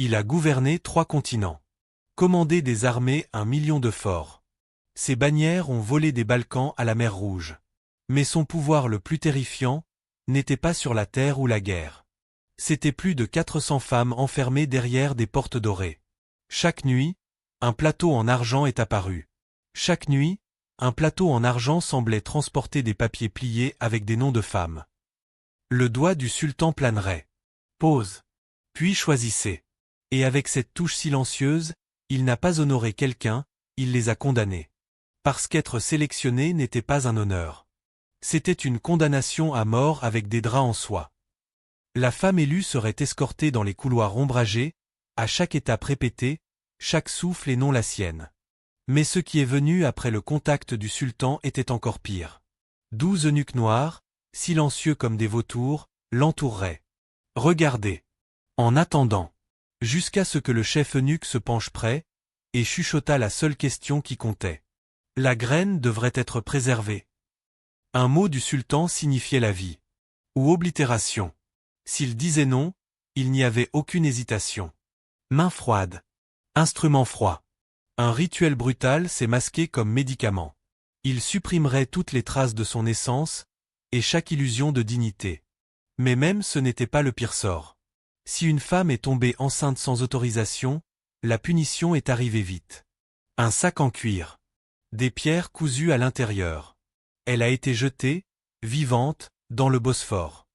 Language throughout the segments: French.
Il a gouverné 3 continents. Commandé des armées 1 million de forts. Ses bannières ont volé des Balkans à la mer Rouge. Mais son pouvoir le plus terrifiant n'était pas sur la terre ou la guerre. C'étaient plus de 400 femmes enfermées derrière des portes dorées. Chaque nuit, un plateau en argent est apparu. Chaque nuit, un plateau en argent semblait transporter des papiers pliés avec des noms de femmes. Le doigt du sultan planerait. Pause. Puis choisissez. Et avec cette touche silencieuse, il n'a pas honoré quelqu'un, il les a condamnés. Parce qu'être sélectionné n'était pas un honneur. C'était une condamnation à mort avec des draps en soie. La femme élue serait escortée dans les couloirs ombragés, à chaque étape répétée, chaque souffle et non la sienne. Mais ce qui est venu après le contact du sultan était encore pire. 12 eunuques noirs, silencieux comme des vautours, l'entoureraient. Regardez. En attendant. Jusqu'à ce que le chef eunuque se penche près, et chuchota la seule question qui comptait. La graine devrait être préservée. Un mot du sultan signifiait la vie. Ou oblitération. S'il disait non, il n'y avait aucune hésitation. Main froide. Instrument froid. Un rituel brutal s'est masqué comme médicament. Il supprimerait toutes les traces de son essence, et chaque illusion de dignité. Mais même ce n'était pas le pire sort. Si une femme est tombée enceinte sans autorisation, la punition est arrivée vite. Un sac en cuir. Des pierres cousues à l'intérieur. Elle a été jetée, vivante, dans le Bosphore.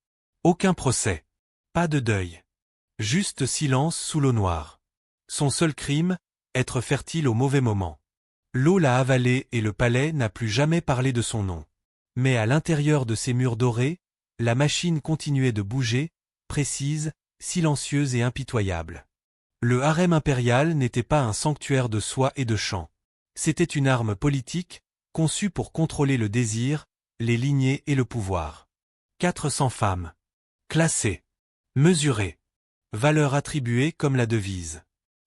Aucun procès. Pas de deuil. Juste silence sous l'eau noire. Son seul crime, être fertile au mauvais moment. L'eau l'a avalée et le palais n'a plus jamais parlé de son nom. Mais à l'intérieur de ces murs dorés, la machine continuait de bouger, précise, silencieuse et impitoyable. Le harem impérial n'était pas un sanctuaire de soie et de chant. C'était une arme politique, conçue pour contrôler le désir, les lignées et le pouvoir. 400 femmes. Classées. Mesurées. Valeur attribuée comme la devise.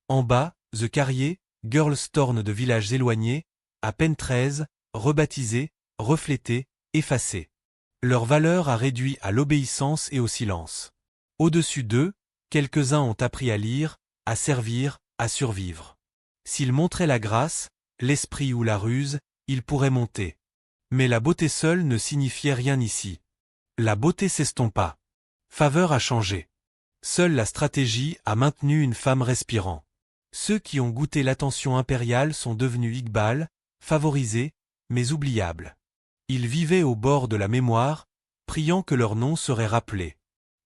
En bas, The Carrier, Girls Torn de villages éloignés, à peine 13, rebaptisés, reflétés, effacés. Leur valeur a réduit à l'obéissance et au silence. Au-dessus d'eux, quelques-uns ont appris à lire, à servir, à survivre. S'ils montraient la grâce, l'esprit ou la ruse, ils pourraient monter. Mais la beauté seule ne signifiait rien ici. La beauté s'estompa. Faveur a changé. Seule la stratégie a maintenu une femme respirant. Ceux qui ont goûté l'attention impériale sont devenus Iqbal, favorisés, mais oubliables. Ils vivaient au bord de la mémoire, priant que leur nom serait rappelé.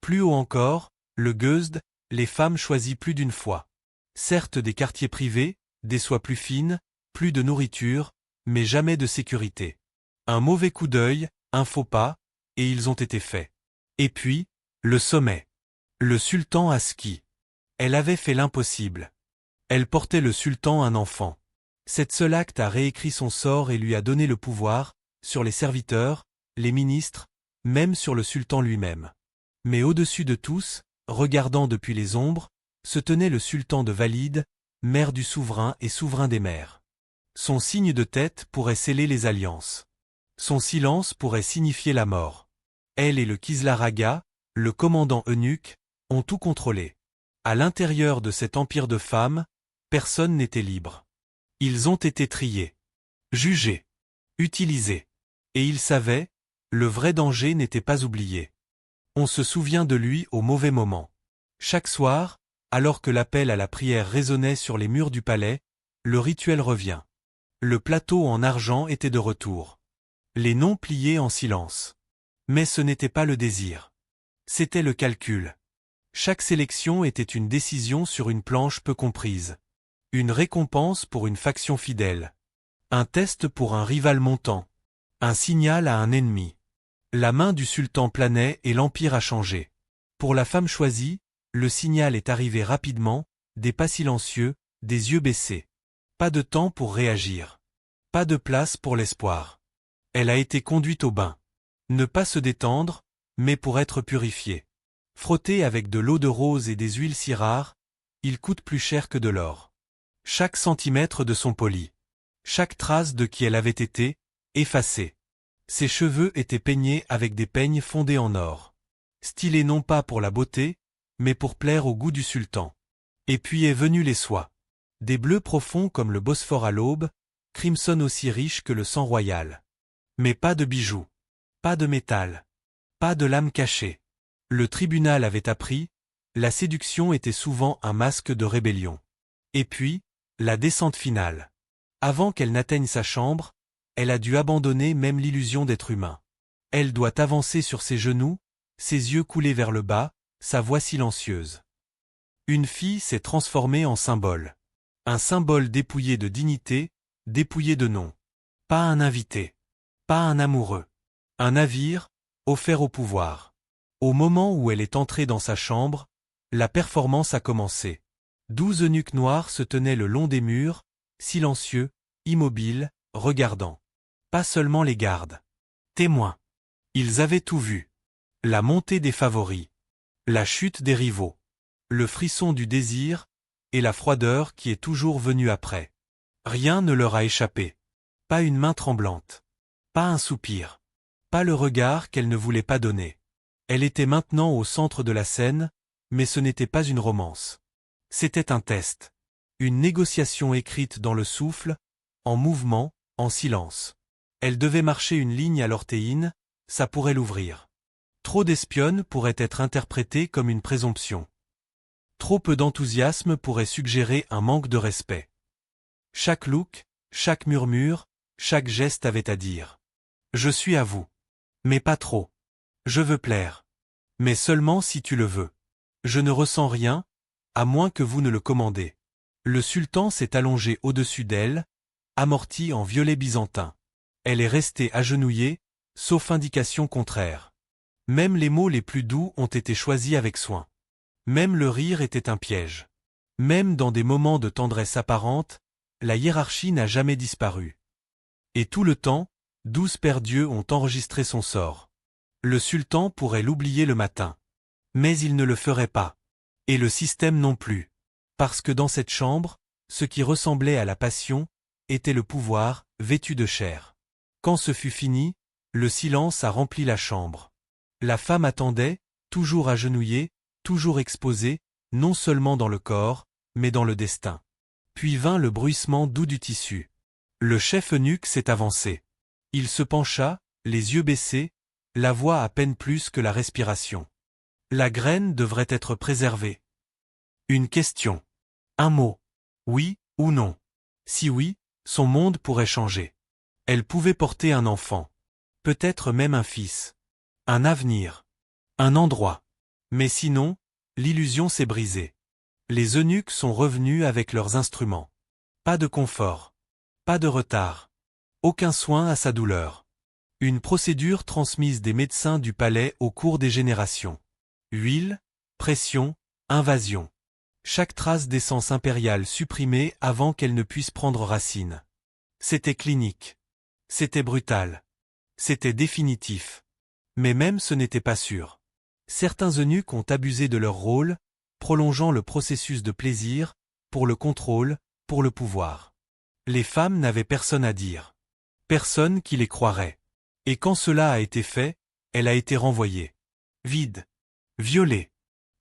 Plus haut encore, le Guesd, les femmes choisies plus d'une fois. Certes des quartiers privés, des soies plus fines, plus de nourriture, mais jamais de sécurité. Un mauvais coup d'œil, un faux pas, et ils ont été faits. Et puis, le sommet. Le sultan Aski. Elle avait fait l'impossible. Elle portait le sultan un enfant. Cet seul acte a réécrit son sort et lui a donné le pouvoir, sur les serviteurs, les ministres, même sur le sultan lui-même. Mais au-dessus de tous, regardant depuis les ombres, se tenait le sultan de Valide, maire du souverain et souverain des mers. Son signe de tête pourrait sceller les alliances. Son silence pourrait signifier la mort. Elle et le Kislar Aga, le commandant eunuque, ont tout contrôlé. À l'intérieur de cet empire de femmes, personne n'était libre. Ils ont été triés, jugés, utilisés. Et ils savaient, le vrai danger n'était pas oublié. On se souvient de lui au mauvais moment. Chaque soir, alors que l'appel à la prière résonnait sur les murs du palais, le rituel revient. Le plateau en argent était de retour. Les noms pliés en silence. Mais ce n'était pas le désir. C'était le calcul. Chaque sélection était une décision sur une planche peu comprise. Une récompense pour une faction fidèle. Un test pour un rival montant. Un signal à un ennemi. La main du sultan planait et l'empire a changé. Pour la femme choisie, le signal est arrivé rapidement, des pas silencieux, des yeux baissés. Pas de temps pour réagir. Pas de place pour l'espoir. Elle a été conduite au bain. Ne pas se détendre, mais pour être purifiée. Frottée avec de l'eau de rose et des huiles si rares, il coûte plus cher que de l'or. Chaque centimètre de son poli. Chaque trace de qui elle avait été, effacée. Ses cheveux étaient peignés avec des peignes fondés en or. Stylés non pas pour la beauté, mais pour plaire au goût du sultan. Et puis est venu les soies. Des bleus profonds comme le Bosphore à l'aube, crimson aussi riche que le sang royal. Mais pas de bijoux. Pas de métal. Pas de lame cachée. Le tribunal avait appris, la séduction était souvent un masque de rébellion. Et puis, la descente finale. Avant qu'elle n'atteigne sa chambre, elle a dû abandonner même l'illusion d'être humain. Elle doit avancer sur ses genoux, ses yeux coulés vers le bas, sa voix silencieuse. Une fille s'est transformée en symbole. Un symbole dépouillé de dignité, dépouillé de nom. Pas un invité. Pas un amoureux. Un navire, offert au pouvoir. Au moment où elle est entrée dans sa chambre, la performance a commencé. 12 eunuques noirs se tenaient le long des murs, silencieux, immobiles, regardant. Pas seulement les gardes. Témoins. Ils avaient tout vu. La montée des favoris. La chute des rivaux. Le frisson du désir, et la froideur qui est toujours venue après. Rien ne leur a échappé. Pas une main tremblante. Pas un soupir. Pas le regard qu'elle ne voulait pas donner. Elle était maintenant au centre de la scène, mais ce n'était pas une romance. C'était un test. Une négociation écrite dans le souffle, en mouvement, en silence. Elle devait marcher une ligne à l'orthéine, ça pourrait l'ouvrir. Trop d'espionnes pourrait être interprétée comme une présomption. Trop peu d'enthousiasme pourrait suggérer un manque de respect. Chaque look, chaque murmure, chaque geste avait à dire. Je suis à vous. Mais pas trop. Je veux plaire. Mais seulement si tu le veux. Je ne ressens rien, à moins que vous ne le commandez. Le sultan s'est allongé au-dessus d'elle, amorti en violet byzantin. Elle est restée agenouillée, sauf indication contraire. Même les mots les plus doux ont été choisis avec soin. Même le rire était un piège. Même dans des moments de tendresse apparente, la hiérarchie n'a jamais disparu. Et tout le temps, 12 pères dieux ont enregistré son sort. Le sultan pourrait l'oublier le matin. Mais il ne le ferait pas. Et le système non plus. Parce que dans cette chambre, ce qui ressemblait à la passion, était le pouvoir, vêtu de chair. Quand ce fut fini, le silence a rempli la chambre. La femme attendait, toujours agenouillée, toujours exposée, non seulement dans le corps, mais dans le destin. Puis vint le bruissement doux du tissu. Le chef eunuque s'est avancé. Il se pencha, les yeux baissés, la voix à peine plus que la respiration. La graine devrait être préservée. Une question. Un mot. Oui ou non. Si oui, son monde pourrait changer. Elle pouvait porter un enfant. Peut-être même un fils. Un avenir. Un endroit. Mais sinon, l'illusion s'est brisée. Les eunuques sont revenus avec leurs instruments. Pas de confort. Pas de retard. Aucun soin à sa douleur. Une procédure transmise des médecins du palais au cours des générations. Huile, pression, invasion. Chaque trace d'essence impériale supprimée avant qu'elle ne puisse prendre racine. C'était clinique. C'était brutal. C'était définitif. Mais même ce n'était pas sûr. Certains eunuques ont abusé de leur rôle, prolongeant le processus de plaisir, pour le contrôle, pour le pouvoir. Les femmes n'avaient personne à dire. Personne qui les croirait. Et quand cela a été fait, elle a été renvoyée. Vide. Violée.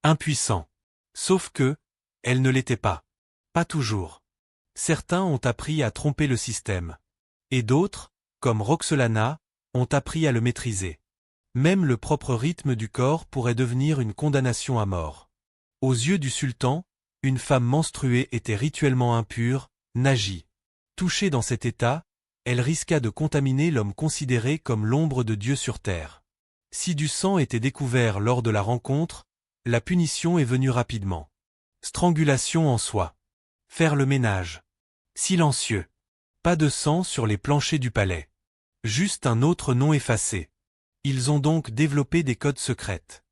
Impuissant. Sauf que, elle ne l'était pas. Pas toujours. Certains ont appris à tromper le système. Et d'autres, comme Roxolana, ont appris à le maîtriser. Même le propre rythme du corps pourrait devenir une condamnation à mort. Aux yeux du sultan, une femme menstruée était rituellement impure, nagie. Touchée dans cet état, elle risqua de contaminer l'homme considéré comme l'ombre de Dieu sur terre. Si du sang était découvert lors de la rencontre, la punition est venue rapidement. Strangulation en soi. Faire le ménage. Silencieux. Pas de sang sur les planchers du palais. Juste un autre nom effacé. Ils ont donc développé des codes secrètes.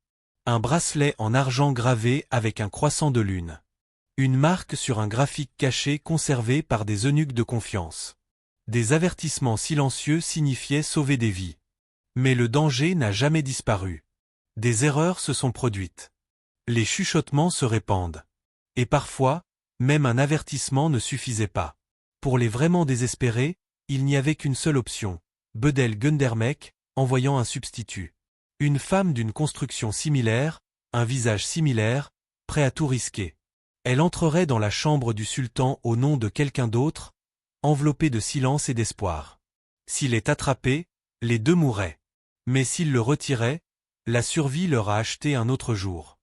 Un bracelet en argent gravé avec un croissant de lune. Une marque sur un graphique caché conservé par des eunuques de confiance. Des avertissements silencieux signifiaient sauver des vies. Mais le danger n'a jamais disparu. Des erreurs se sont produites. Les chuchotements se répandent. Et parfois, même un avertissement ne suffisait pas. Pour les vraiment désespérés, il n'y avait qu'une seule option. Bedel Gundermeck, envoyant un substitut. Une femme d'une construction similaire, un visage similaire, prêt à tout risquer. Elle entrerait dans la chambre du sultan au nom de quelqu'un d'autre, enveloppée de silence et d'espoir. S'il est attrapé, les deux mourraient. Mais s'il le retirait, la survie leur a acheté un autre jour.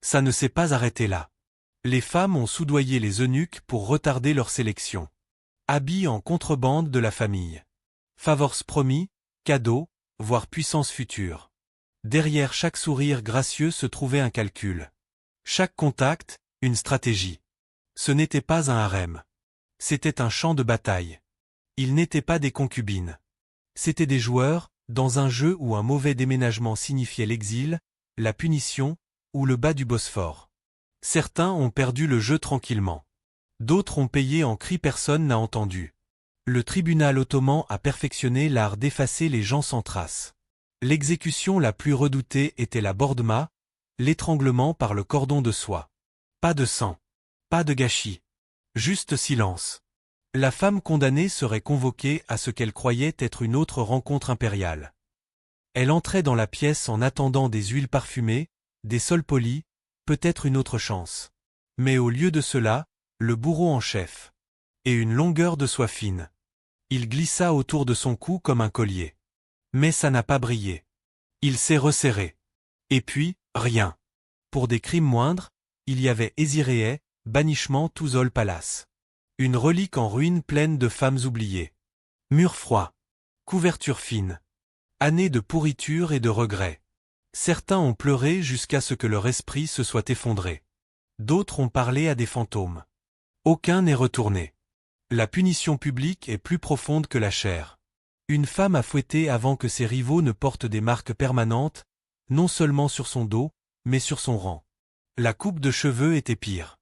Ça ne s'est pas arrêté là. Les femmes ont soudoyé les eunuques pour retarder leur sélection. Habits en contrebande de la famille. Favors promis, cadeaux, voire puissance future. Derrière chaque sourire gracieux se trouvait un calcul. Chaque contact, une stratégie. Ce n'était pas un harem. C'était un champ de bataille. Ils n'étaient pas des concubines. C'étaient des joueurs, dans un jeu où un mauvais déménagement signifiait l'exil, la punition, ou le bas du Bosphore. Certains ont perdu le jeu tranquillement. D'autres ont payé en cris personne n'a entendu. Le tribunal ottoman a perfectionné l'art d'effacer les gens sans trace. L'exécution la plus redoutée était la bordma, l'étranglement par le cordon de soie. Pas de sang. Pas de gâchis. Juste silence. La femme condamnée serait convoquée à ce qu'elle croyait être une autre rencontre impériale. Elle entrait dans la pièce en attendant des huiles parfumées, des sols polis, peut-être une autre chance. Mais au lieu de cela, le bourreau en chef. Et une longueur de soie fine. Il glissa autour de son cou comme un collier. Mais ça n'a pas brillé. Il s'est resserré. Et puis, rien. Pour des crimes moindres, il y avait Éziréé, bannissement Touzol Palace. Une relique en ruine pleine de femmes oubliées. Murs froids. Couverture fine. Années de pourriture et de regrets. Certains ont pleuré jusqu'à ce que leur esprit se soit effondré. D'autres ont parlé à des fantômes. Aucun n'est retourné. La punition publique est plus profonde que la chair. Une femme a fouetté avant que ses rivaux ne portent des marques permanentes, non seulement sur son dos, mais sur son rang. La coupe de cheveux était pire.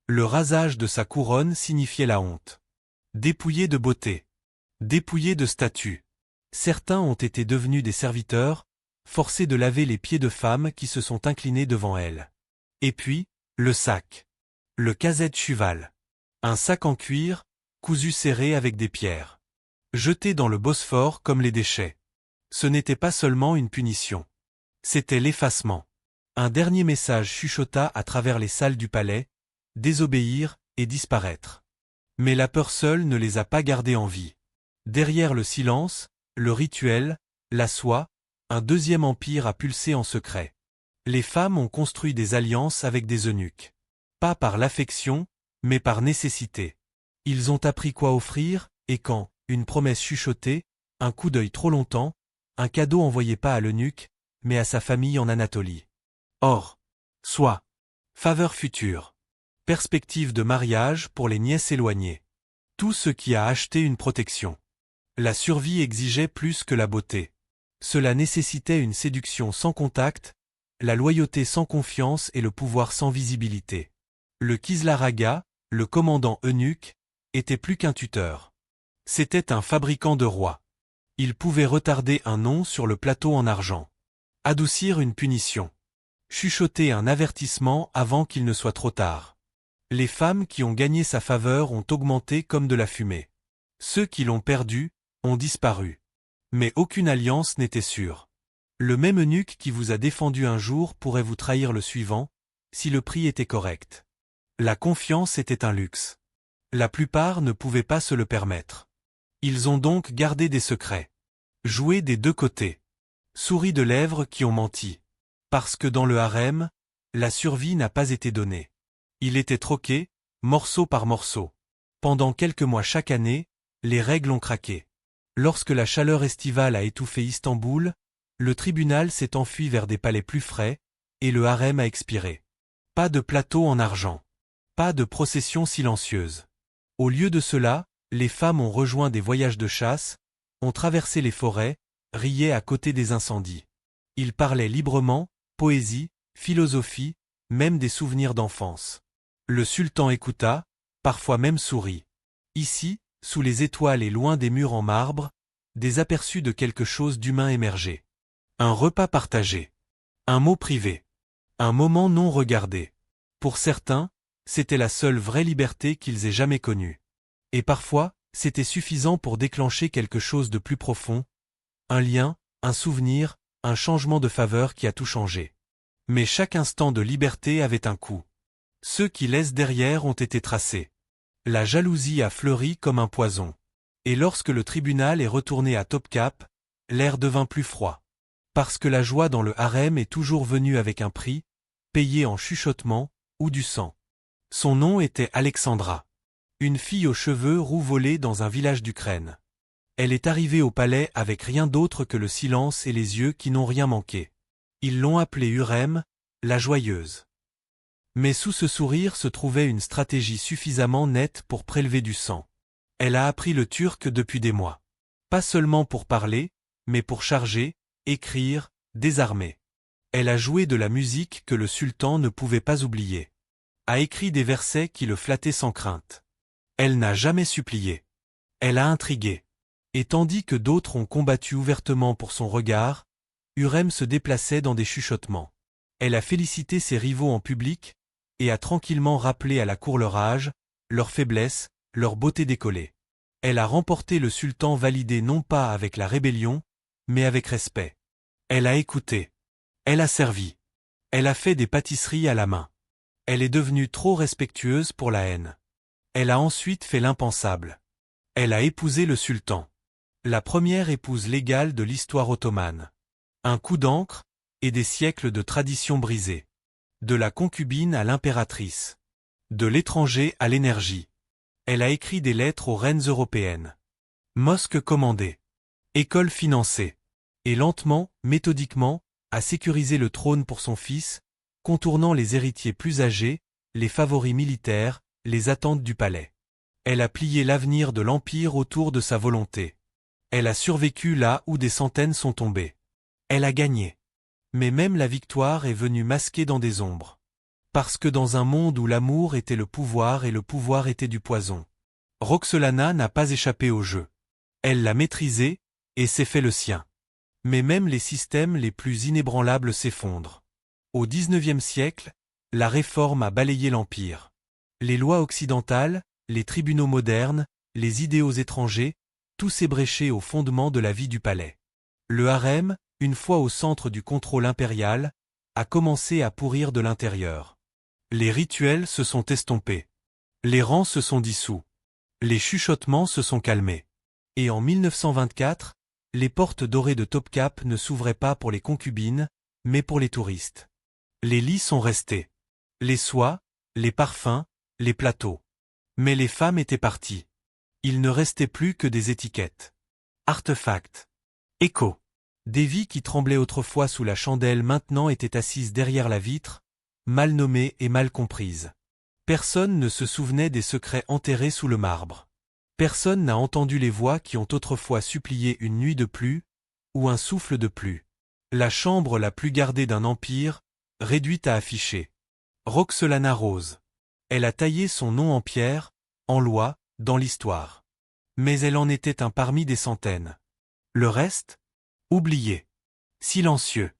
Le rasage de sa couronne signifiait la honte. Dépouillée de beauté. Dépouillée de statut. Certains ont été devenus des serviteurs, forcés de laver les pieds de femmes qui se sont inclinées devant elles. Et puis, le sac. Le caset cheval. Un sac en cuir, cousu serré avec des pierres. Jeté dans le Bosphore comme les déchets. Ce n'était pas seulement une punition. C'était l'effacement. Un dernier message chuchota à travers les salles du palais, désobéir et disparaître. Mais la peur seule ne les a pas gardés en vie. Derrière le silence, le rituel, la soie, un deuxième empire a pulsé en secret. Les femmes ont construit des alliances avec des eunuques. Pas par l'affection, mais par nécessité. Ils ont appris quoi offrir, et quand, une promesse chuchotée, un coup d'œil trop longtemps, un cadeau envoyé pas à l'eunuque, mais à sa famille en Anatolie. Or, soie, faveur future, perspective de mariage pour les nièces éloignées. Tout ce qui a acheté une protection. La survie exigeait plus que la beauté. Cela nécessitait une séduction sans contact, la loyauté sans confiance et le pouvoir sans visibilité. Le Kislaraga, le commandant eunuque, était plus qu'un tuteur. C'était un fabricant de rois. Il pouvait retarder un nom sur le plateau en argent. Adoucir une punition. Chuchoter un avertissement avant qu'il ne soit trop tard. Les femmes qui ont gagné sa faveur ont augmenté comme de la fumée. Ceux qui l'ont perdu, ont disparu. Mais aucune alliance n'était sûre. Le même eunuque qui vous a défendu un jour pourrait vous trahir le suivant, si le prix était correct. La confiance était un luxe. La plupart ne pouvaient pas se le permettre. Ils ont donc gardé des secrets. Joué des deux côtés. Souri de lèvres qui ont menti. Parce que dans le harem, la survie n'a pas été donnée. Il était troqué, morceau par morceau. Pendant quelques mois chaque année, les règles ont craqué. Lorsque la chaleur estivale a étouffé Istanbul, le tribunal s'est enfui vers des palais plus frais, et le harem a expiré. Pas de plateau en argent. Pas de procession silencieuse. Au lieu de cela, les femmes ont rejoint des voyages de chasse, ont traversé les forêts, riaient à côté des incendies. Ils parlaient librement, poésie, philosophie, même des souvenirs d'enfance. Le sultan écouta, parfois même sourit. Ici, sous les étoiles et loin des murs en marbre, des aperçus de quelque chose d'humain émergeaient. Un repas partagé. Un mot privé. Un moment non regardé. Pour certains, c'était la seule vraie liberté qu'ils aient jamais connue. Et parfois, c'était suffisant pour déclencher quelque chose de plus profond. Un lien, un souvenir, un changement de faveur qui a tout changé. Mais chaque instant de liberté avait un coût. Ceux qui laissent derrière ont été tracés. La jalousie a fleuri comme un poison. Et lorsque le tribunal est retourné à Topkap, l'air devint plus froid. Parce que la joie dans le harem est toujours venue avec un prix, payé en chuchotements ou du sang. Son nom était Alexandra. Une fille aux cheveux roux volés dans un village d'Ukraine. Elle est arrivée au palais avec rien d'autre que le silence et les yeux qui n'ont rien manqué. Ils l'ont appelée Hurrem, la joyeuse. Mais sous ce sourire se trouvait une stratégie suffisamment nette pour prélever du sang. Elle a appris le turc depuis des mois. Pas seulement pour parler, mais pour charger, écrire, désarmer. Elle a joué de la musique que le sultan ne pouvait pas oublier. A écrit des versets qui le flattaient sans crainte. Elle n'a jamais supplié. Elle a intrigué. Et tandis que d'autres ont combattu ouvertement pour son regard, Hurrem se déplaçait dans des chuchotements. Elle a félicité ses rivaux en public, et a tranquillement rappelé à la cour leur âge, leur faiblesse, leur beauté décollée. Elle a remporté le sultan validé non pas avec la rébellion, mais avec respect. Elle a écouté. Elle a servi. Elle a fait des pâtisseries à la main. Elle est devenue trop respectueuse pour la haine. Elle a ensuite fait l'impensable. Elle a épousé le sultan. La première épouse légale de l'histoire ottomane. Un coup d'encre, et des siècles de traditions brisées. De la concubine à l'impératrice. De l'étranger à l'énergie. Elle a écrit des lettres aux reines européennes. Mosque commandé. École financée. Et lentement, méthodiquement, a sécurisé le trône pour son fils, contournant les héritiers plus âgés, les favoris militaires, les attentes du palais. Elle a plié l'avenir de l'Empire autour de sa volonté. Elle a survécu là où des centaines sont tombées. Elle a gagné. Mais même la victoire est venue masquée dans des ombres. Parce que dans un monde où l'amour était le pouvoir et le pouvoir était du poison, Roxolana n'a pas échappé au jeu. Elle l'a maîtrisé, et s'est fait le sien. Mais même les systèmes les plus inébranlables s'effondrent. Au XIXe siècle, la réforme a balayé l'Empire. Les lois occidentales, les tribunaux modernes, les idéaux étrangers, tout s'est bréché au fondement de la vie du palais. Le harem, une fois au centre du contrôle impérial, a commencé à pourrir de l'intérieur. Les rituels se sont estompés. Les rangs se sont dissous. Les chuchotements se sont calmés. Et en 1924, les portes dorées de Topkap ne s'ouvraient pas pour les concubines, mais pour les touristes. Les lits sont restés. Les soies, les parfums, les plateaux. Mais les femmes étaient parties. Il ne restait plus que des étiquettes. Artefacts. Échos. Des vies qui tremblaient autrefois sous la chandelle maintenant étaient assises derrière la vitre, mal nommées et mal comprises. Personne ne se souvenait des secrets enterrés sous le marbre. Personne n'a entendu les voix qui ont autrefois supplié une nuit de plus, ou un souffle de plus. La chambre la plus gardée d'un empire, réduite à afficher. Roxolana Rose. Elle a taillé son nom en pierre, en loi, dans l'histoire. Mais elle en était un parmi des centaines. Le reste? Oubliés. Silencieux.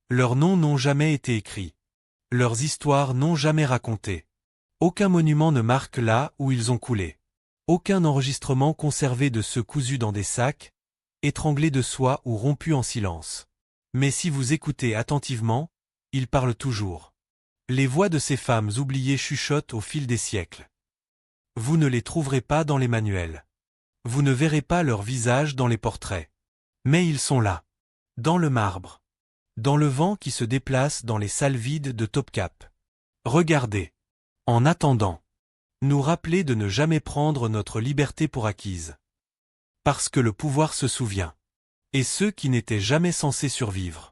Leurs noms n'ont jamais été écrits. Leurs histoires n'ont jamais raconté. Aucun monument ne marque là où ils ont coulé. Aucun enregistrement conservé de ceux cousus dans des sacs, étranglés de soie ou rompus en silence. Mais si vous écoutez attentivement, ils parlent toujours. Les voix de ces femmes oubliées chuchotent au fil des siècles. Vous ne les trouverez pas dans les manuels. Vous ne verrez pas leurs visages dans les portraits. Mais ils sont là. Dans le marbre. Dans le vent qui se déplace dans les salles vides de Topkap. Regardez. En attendant. Nous rappeler de ne jamais prendre notre liberté pour acquise. Parce que le pouvoir se souvient. Et ceux qui n'étaient jamais censés survivre.